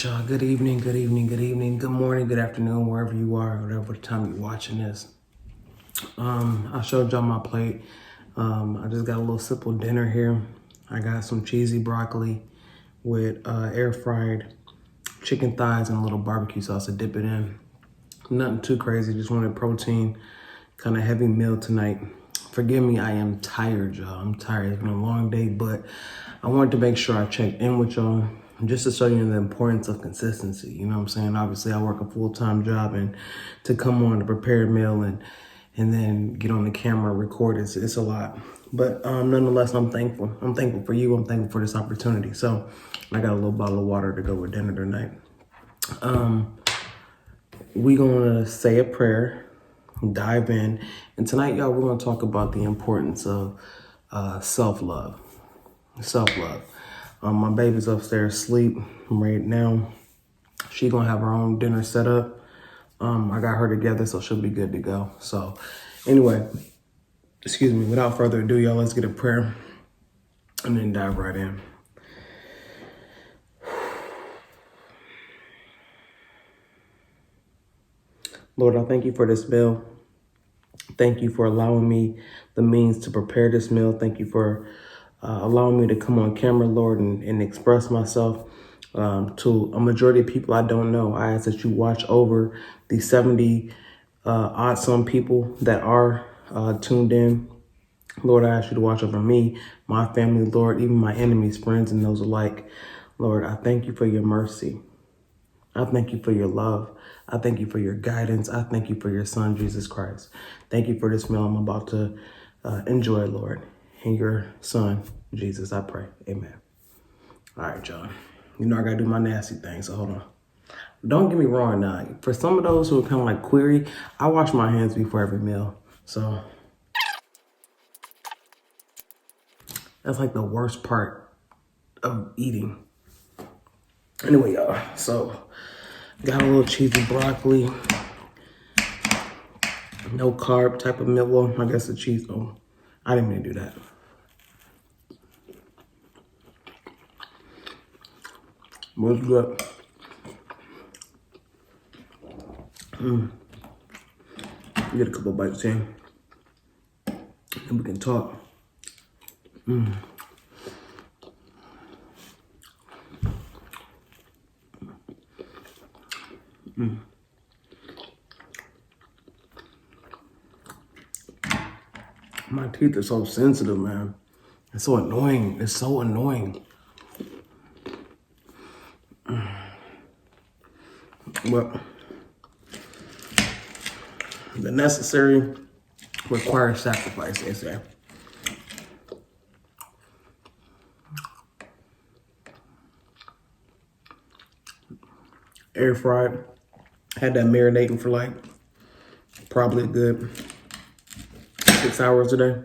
y'all. Good evening, good evening, good evening, good morning, good afternoon, wherever you are, whatever time you're watching this. I showed y'all my plate. I just got a little simple dinner here. I got some cheesy broccoli with air fried chicken thighs and a little barbecue sauce to dip it in. Nothing too crazy, just wanted protein, kind of heavy meal tonight. Forgive me, I am tired, y'all. I'm tired. It's been a long day, but I wanted to make sure I checked in with y'all just to show you the importance of consistency. You know what I'm saying? Obviously, I work a full-time job, and to come on to prepare a meal and then get on the camera, record, it's a lot. But nonetheless, I'm thankful. I'm thankful for you. I'm thankful for this opportunity. So I got a little bottle of water to go with dinner tonight. We gonna say a prayer, dive in, and tonight, y'all, we're gonna talk about the importance of self-love. Self-love. My baby's upstairs asleep right now. She gonna have her own dinner set up. I got her together, so she'll be good to go. So anyway, excuse me, without further ado, y'all, let's get a prayer and then dive right in. Lord, I thank you for this meal. Thank you for allowing me the means to prepare this meal. Thank you for allowing me to come on camera, Lord, and express myself to a majority of people I don't know. I ask that you watch over the 70 odd some people that are tuned in. Lord, I ask you to watch over me, my family, Lord, even my enemies, friends, and those alike. Lord, I thank you for your mercy. I thank you for your love. I thank you for your guidance. I thank you for your son, Jesus Christ. Thank you for this meal I'm about to enjoy, Lord. In your son, Jesus, I pray. Amen. All right, John. You know I got to do my nasty thing, so hold on. Don't get me wrong now. For some of those who are kind of like query, I wash my hands before every meal. So that's like the worst part of eating. Anyway, y'all, so got a little cheesy broccoli, no carb type of meal. Well, I guess the cheese. Oh, I didn't mean to do that. What's good? Get a couple bites in, and we can talk. My teeth are so sensitive, man. It's so annoying. It's so annoying. But the necessary requires sacrifice, they say. Air fried. Had that marinating for like probably a good 6 hours today.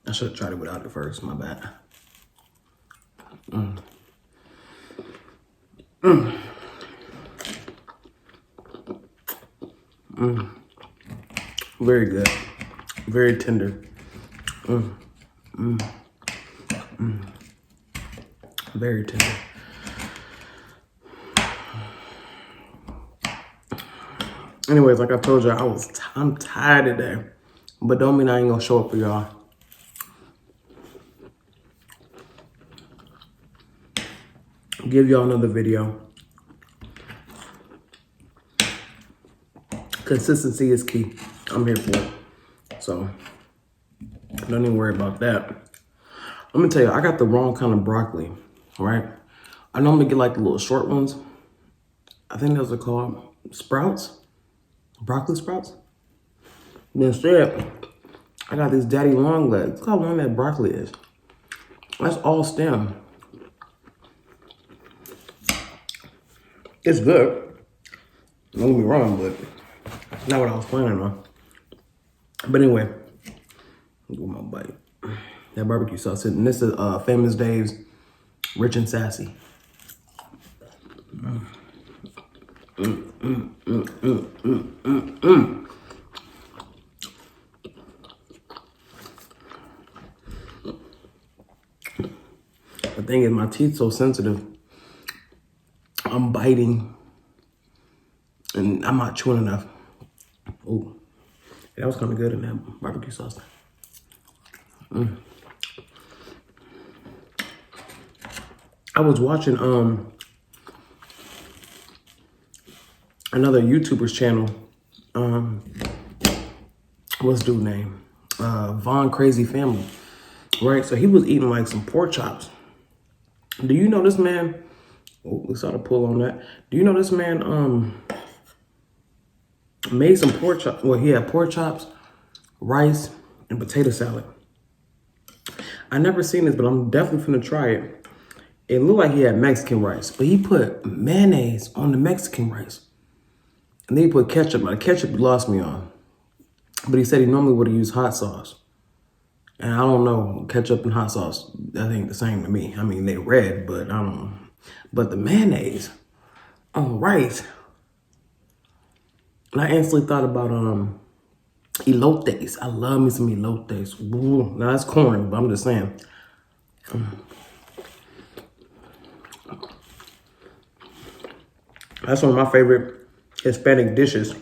I should have tried it without it first, my bad. Very good. Very tender. Very tender. Anyways, like I told you, I'm tired today, but don't mean I ain't gonna show up for y'all. Give y'all another video. Consistency is key. I'm here for it. So don't even worry about that. Let me tell you, I got the wrong kind of broccoli, right? I normally get like the little short ones. I think those are called sprouts. Broccoli sprouts. And instead, I got these daddy long legs. Look how long that broccoli is. That's all stem. It's good. Don't get me wrong, but not what I was planning on. But anyway, get my bite. That barbecue sauce. And this is Famous Dave's Rich and Sassy. The thing is, my teeth so sensitive. I'm biting biting, and I'm not chewing enough. Ooh, that was kind of good in that barbecue sauce. I was watching another YouTuber's channel. What's dude's name? Von Crazy Family, right? So he was eating like some pork chops. Do you know this man? Oh, we saw the pull on that. Do you know this man made some pork chops? Well, he had pork chops, rice, and potato salad. I never seen this, but I'm definitely finna try it. It looked like he had Mexican rice, but he put mayonnaise on the Mexican rice. And then he put ketchup. Now, the ketchup lost me on. But he said he normally would have used hot sauce. And I don't know, ketchup and hot sauce, that ain't the same to me. I mean, they red, but I don't know. But the mayonnaise on rice. And I instantly thought about elotes. I love me some elotes. Ooh, now that's corn, but I'm just saying. That's one of my favorite Hispanic dishes.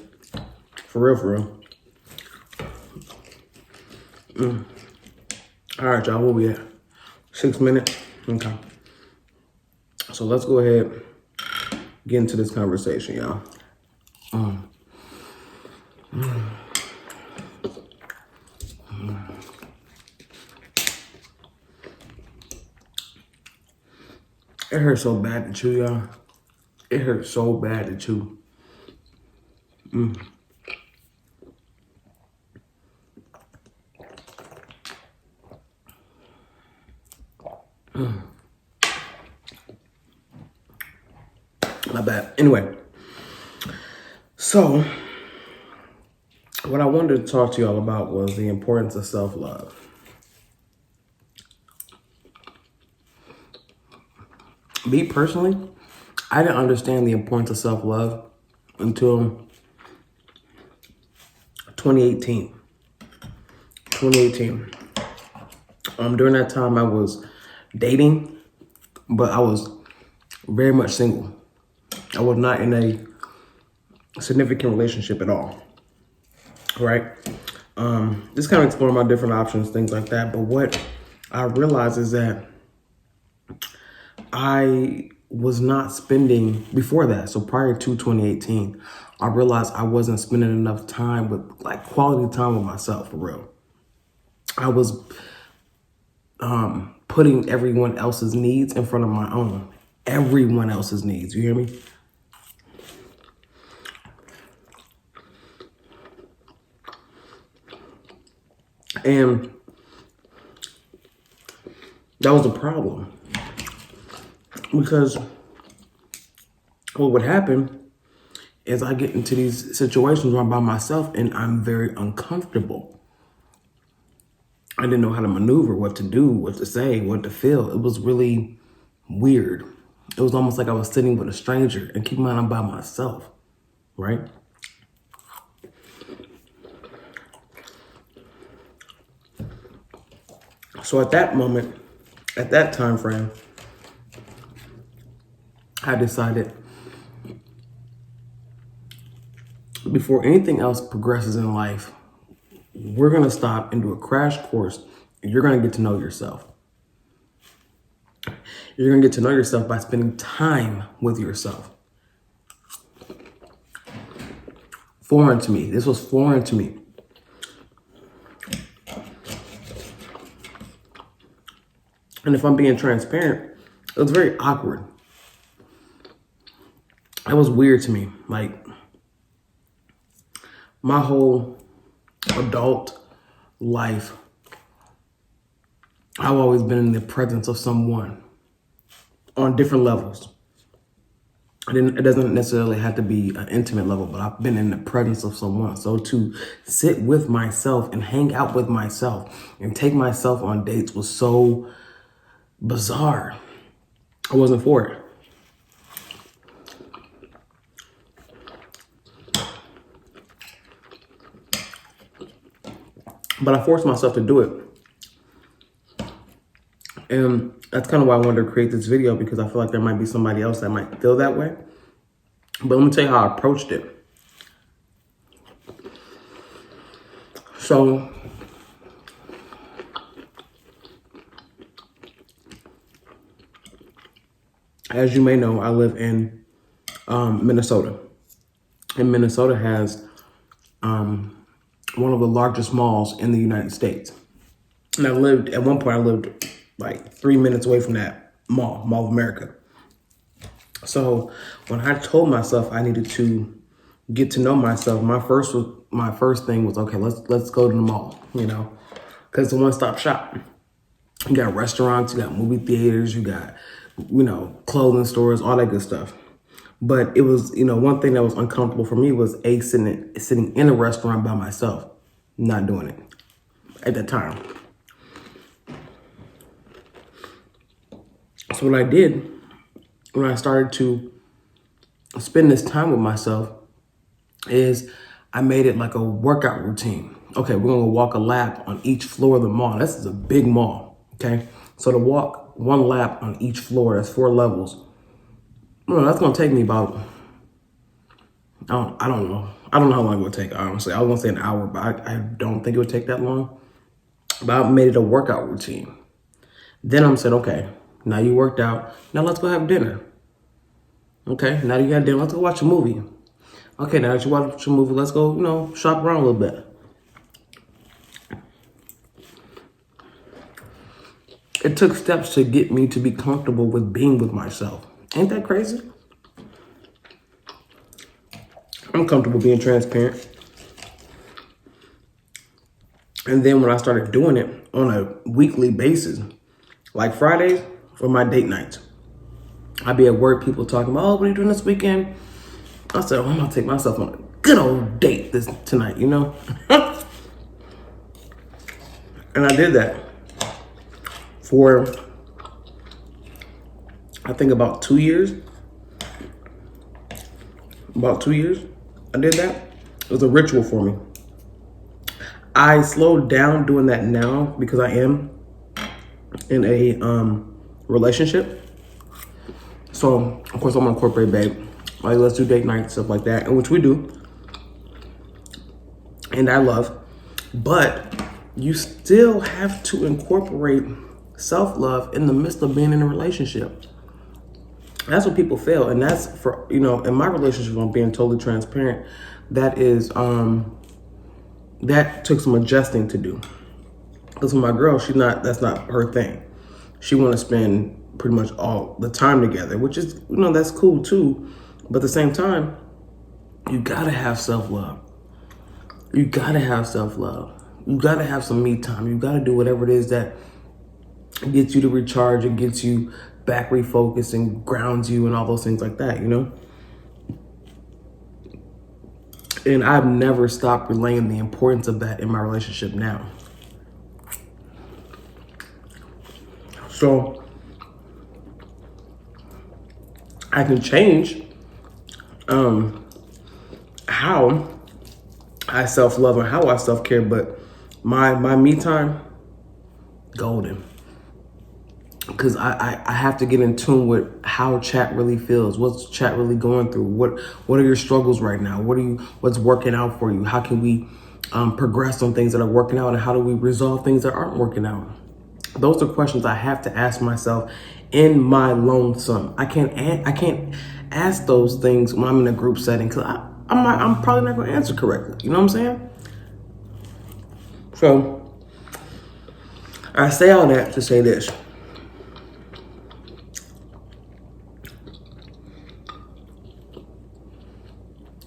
For real, for real. All right, y'all, where we at? 6 minutes? Okay. So let's go ahead and get into this conversation, y'all. It hurts so bad to chew, y'all. It hurts so bad to chew. My bad. Anyway, so what I wanted to talk to y'all about was the importance of self-love. Me personally, I didn't understand the importance of self-love until 2018. During that time, I was dating, but I was very much single. I was not in a significant relationship at all, right? Just kind of exploring my different options, things like that. But what I realized is that I was not spending, before that, so prior to 2018, I realized I wasn't spending enough time with, like, quality time with myself, for real. I was putting everyone else's needs in front of my own. Everyone else's needs, you hear me? And that was a problem, because what would happen is I get into these situations where I'm by myself and I'm very uncomfortable. I didn't know how to maneuver, what to do, what to say, what to feel. It was really weird. It was almost like I was sitting with a stranger, and keep in mind I'm by myself, right? So at that moment, at that time frame, I decided before anything else progresses in life, we're gonna stop and do a crash course, and you're gonna get to know yourself. You're gonna get to know yourself by spending time with yourself. Foreign to me. This was foreign to me. And if I'm being transparent, it was very awkward. It was weird to me. Like, my whole adult life, I've always been in the presence of someone on different levels. It doesn't necessarily have to be an intimate level, but I've been in the presence of someone. So to sit with myself and hang out with myself and take myself on dates was so bizarre. I wasn't for it. But I forced myself to do it. And that's kind of why I wanted to create this video, because I feel like there might be somebody else that might feel that way. But let me tell you how I approached it. So, as you may know, I live in Minnesota. And Minnesota has one of the largest malls in the United States. And at one point I lived like 3 minutes away from that Mall of America. So when I told myself I needed to get to know myself, my first thing was, okay, let's go to the mall, because it's a one-stop shop. You got restaurants, you got movie theaters, you got, clothing stores, all that good stuff. But it was, one thing that was uncomfortable for me was sitting in a restaurant by myself, not doing it at that time. So what I did when I started to spend this time with myself is I made it like a workout routine. Okay, we're gonna walk a lap on each floor of the mall. This is a big mall, okay? So to walk one lap on each floor, that's 4 levels. That's gonna take me about, I don't know. I don't know how long it would take, honestly. I was gonna say an hour, but I don't think it would take that long. But I made it a workout routine. Then I said, okay, now you worked out. Now let's go have dinner. Okay, now you got dinner. Let's go watch a movie. Okay, now that you watch a movie, let's go, shop around a little bit. It took steps to get me to be comfortable with being with myself. Ain't that crazy? I'm comfortable being transparent. And then when I started doing it on a weekly basis, like Fridays were my date nights. I'd be at work, people talking about, oh, what are you doing this weekend? I said, I'm gonna take myself on a good old date tonight, And I did that for, I think about 2 years. About 2 years, I did that. It was a ritual for me. I slowed down doing that now because I am in a relationship. So, of course, I'm gonna incorporate, babe. Like, let's do date night, stuff like that, and which we do. And I love. But you still have to incorporate self-love in the midst of being in a relationship. That's what people fail. And that's for, in my relationship, I'm being totally transparent. That is, that took some adjusting to do. Because with my girl, that's not her thing. She want to spend pretty much all the time together, which is, that's cool too. But at the same time, you gotta have self-love. You gotta have self-love. You gotta have some me time. You gotta do whatever it is that gets you to recharge and gets you back refocused and grounds you and all those things like that, And I've never stopped relaying the importance of that in my relationship now. So I can change how I self-love and how I self-care, but my me time, golden. Because I have to get in tune with how chat really feels. What's chat really going through? What are your struggles right now? What's working out for you? How can we progress on things that are working out, and how do we resolve things that aren't working out? Those are questions I have to ask myself in my lonesome. I can't ask those things when I'm in a group setting, because I'm probably not going to answer correctly. You know what I'm saying? So I say all that to say this.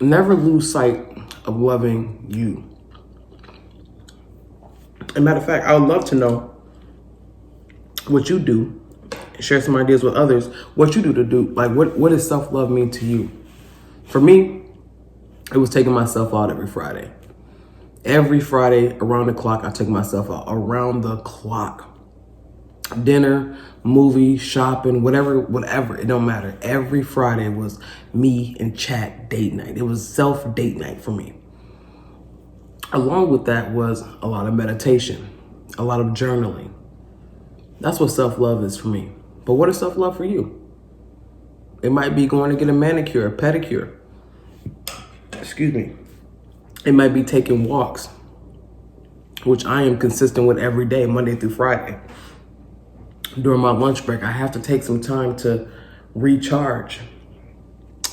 Never lose sight of loving you. As a matter of fact, I would love to know what you do. Share some ideas with others. What you do. Like, what does self-love mean to you? For me, it was taking myself out every Friday. Every Friday around the clock, I take myself out. Around the clock. Dinner, movie, shopping, whatever, it don't matter. Every Friday was me and chat date night. It was self-date night for me. Along with that was a lot of meditation, a lot of journaling. That's what self-love is for me. But what is self-love for you? It might be going to get a manicure, a pedicure. excuse me, it might be taking walks, which I am consistent with every day, Monday through Friday. During my lunch break, I have to take some time to recharge.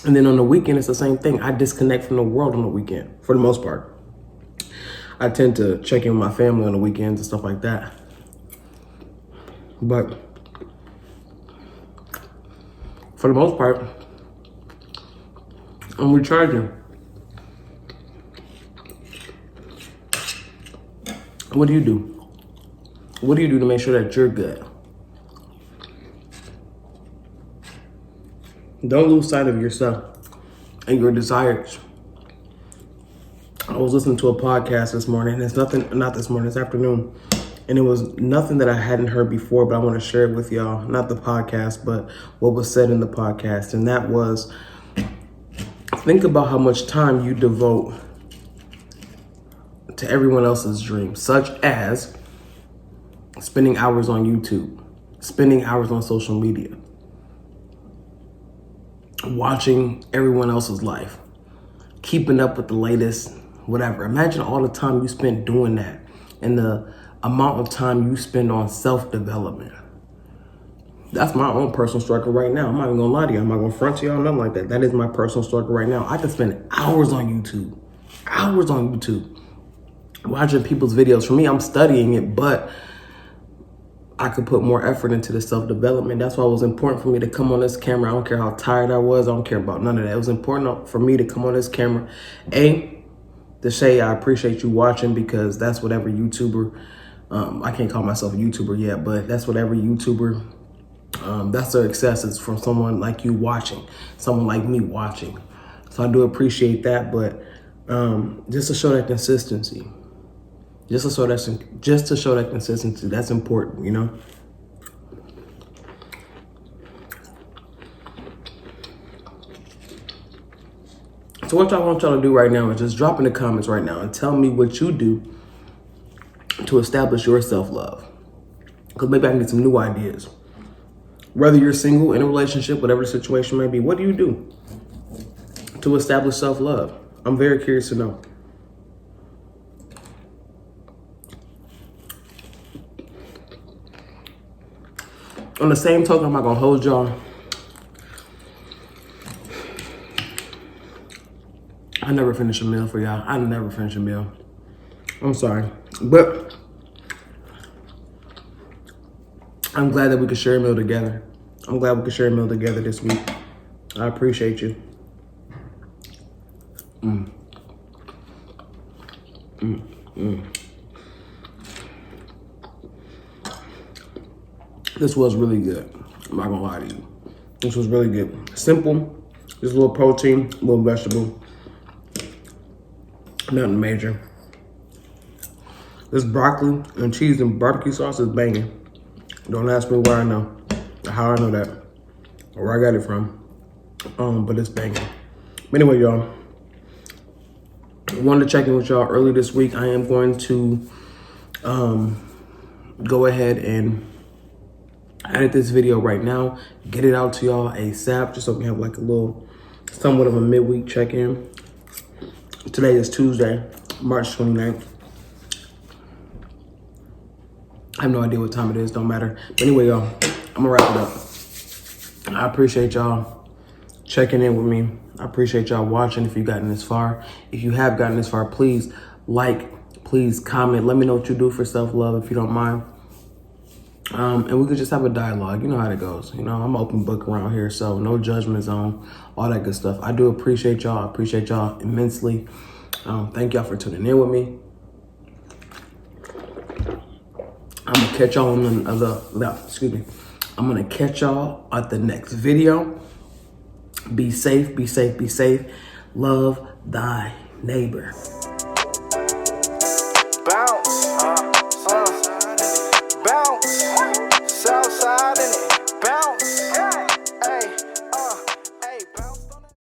And then on the weekend, it's the same thing. I disconnect from the world on the weekend, for the most part. I tend to check in with my family on the weekends and stuff like that. But for the most part, I'm recharging. What do you do? What do you do to make sure that you're good? Don't lose sight of yourself and your desires. I was listening to a podcast this morning. It's not this morning, this afternoon. And it was nothing that I hadn't heard before, but I want to share it with y'all. Not the podcast, but what was said in the podcast. And that was, think about how much time you devote to everyone else's dreams, such as spending hours on YouTube, spending hours on social media, watching everyone else's life, keeping up with the latest, whatever. Imagine all the time you spend doing that and the amount of time you spend on self-development. That's my own personal struggle right now. I'm not even gonna lie to you. I'm not gonna front to y'all, nothing like that. That is my personal struggle right now. I can spend hours on YouTube, watching people's videos. For me, I'm studying it, but I could put more effort into the self-development. That's why it was important for me to come on this camera. I don't care how tired I was. I don't care about none of that. It was important for me to come on this camera. To say I appreciate you watching, because that's what every YouTuber, I can't call myself a YouTuber yet, but that's what every YouTuber, that's their success, is from someone like you watching, someone like me watching. So I do appreciate that, but just to show that consistency. Just to show that consistency, that's important, you know? So what I want y'all to do right now is just drop in the comments right now and tell me what you do to establish your self-love. Because maybe I can get some new ideas. Whether you're single, in a relationship, whatever the situation may be, what do you do to establish self-love? I'm very curious to know. On the same token, I'm not gonna hold y'all. I never finish a meal for y'all. I never finish a meal. I'm sorry. But I'm glad that we could share a meal together. I'm glad we could share a meal together this week. I appreciate you. This was really good. I'm not gonna lie to you. This was really good. Simple, just a little protein, a little vegetable. Nothing major. This broccoli and cheese and barbecue sauce is banging. Don't ask me where I know, how I know that, or where I got it from. But it's banging. But anyway, y'all, I wanted to check in with y'all early this week. I am going to go ahead and edit this video right now, get it out to y'all ASAP, just so we can have like a little, somewhat of a midweek check-in. Today is Tuesday, March 29th. I have no idea what time it is, don't matter. But anyway, y'all, I'm gonna wrap it up. I appreciate y'all checking in with me. I appreciate y'all watching if you've gotten this far. If you have gotten this far, please like, please comment. Let me know what you do for self-love if you don't mind. And we could just have a dialogue. You know how it goes. You know, I'm an open book around here, so no judgment zone, all that good stuff. I do appreciate y'all. I appreciate y'all immensely. Thank y'all for tuning in with me. I'm gonna catch y'all on I'm gonna catch y'all at the next video. Be safe, be safe, be safe. Love thy neighbor.